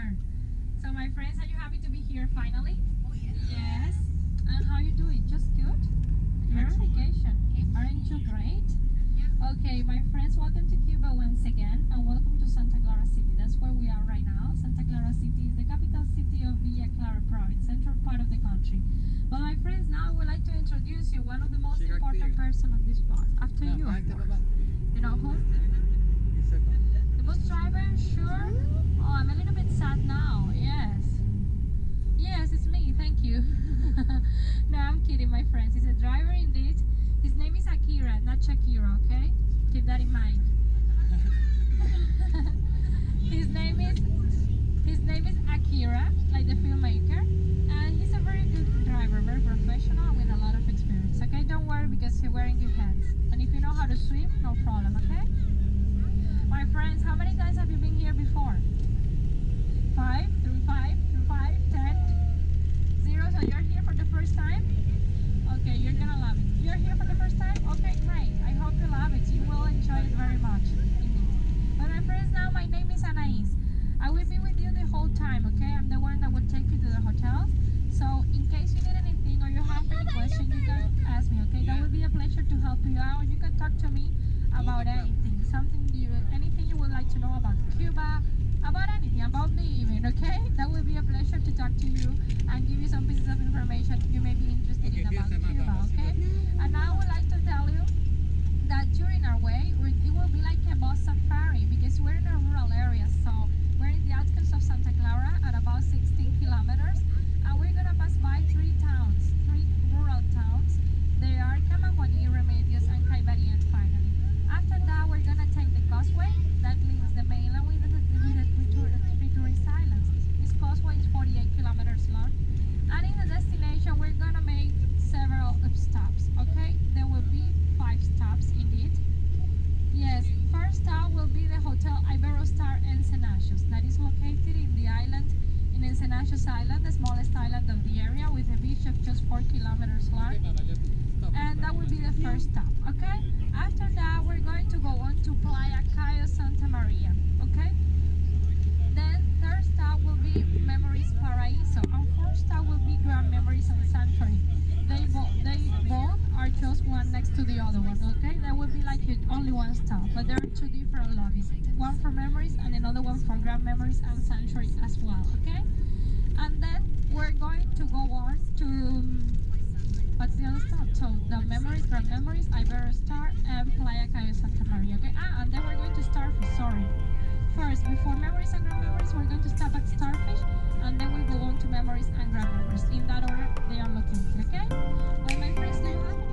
pleasure. So my friends, are you happy to be here finally? Oh, yes. Yes. And how are you doing? Just good? You're on vacation. Aren't you great? Okay, my friends, welcome to Cuba once again, and welcome to Santa Clara City. That's where we are right now. Santa Clara City is the capital city of Villa Clara province, central part of the country. But my friends, now I would like to introduce you one of the most important person on this bus. After you, of course. You know who? The bus driver? Sure? Oh, I'm a little bit sad now. Yes. Yes, it's me. Thank you. No, I'm kidding, my friends. He's a driver indeed. His name is Akira, not Shakira, okay? Keep that in mind. His name is Akira, like the filmmaker, and he's a very good driver, very professional with a lot of experience. Okay, don't worry because he's wearing good hands. And if you know how to swim, no problem, okay? My friends, how many times have you been here before? 5, through 5, through 5, 10, 0. So you're here for the first time? Okay, you're gonna love it. You're here for the first time? Okay, great. I hope you love it. You will enjoy it very much. Indeed. But my friends, now my name is Anais. I will be with you the whole time, okay? I'm the one that will take you to the hotel. So in case you need anything or you have any question, you can ask me, okay? That will be a pleasure to help you out. You can talk to me about anything. Anything you would like to know about Cuba, about anything, about me even, okay? That will be a pleasure to talk to you and give you some pieces of information you may be interested in about Cuba, okay? And now I would like to tell you that during our way, it will be like a bus safari because we're in a rural area, so we're in the outskirts of Santa Clara at about 16 kilometers, and we're gonna pass by three rural towns. They are Camaguani, Remedios, and Caibarian finally. After that, we're gonna take the causeway that links the mainland with the tourist islands. This causeway is 48 kilometers long, and in the destination, we're gonna make several stops. Okay, there will be 5 stops indeed. Yes, first stop will be the Hotel Iberostar Encenachos, that is located in the island, in Encenachos Island, the smallest island of the area, with a beach of just 4 kilometers long. And that will be the first stop, okay? After that, we're going to go on to Playa Cayo Santa Maria, okay? Then third stop will be Memories Paraíso, and fourth stop will be Grand Memories and Sanctuary. They both are just one next to the other one, okay? That will be like only one stop, but there are 2 different lobbies, one for Memories and another one for Grand Memories and Sanctuary as well, okay? And then we're going to go on to what's the other stop? So the Memories, Grand Memories, Iberostar, and Playa Cayo Santa Maria, okay? And then we're going to Starfish, sorry. First, before Memories and Grand Memories, we're going to stop at Starfish, and then we go on to Memories and Grand Memories. In that order, they are located, okay? Well, my friends, do you have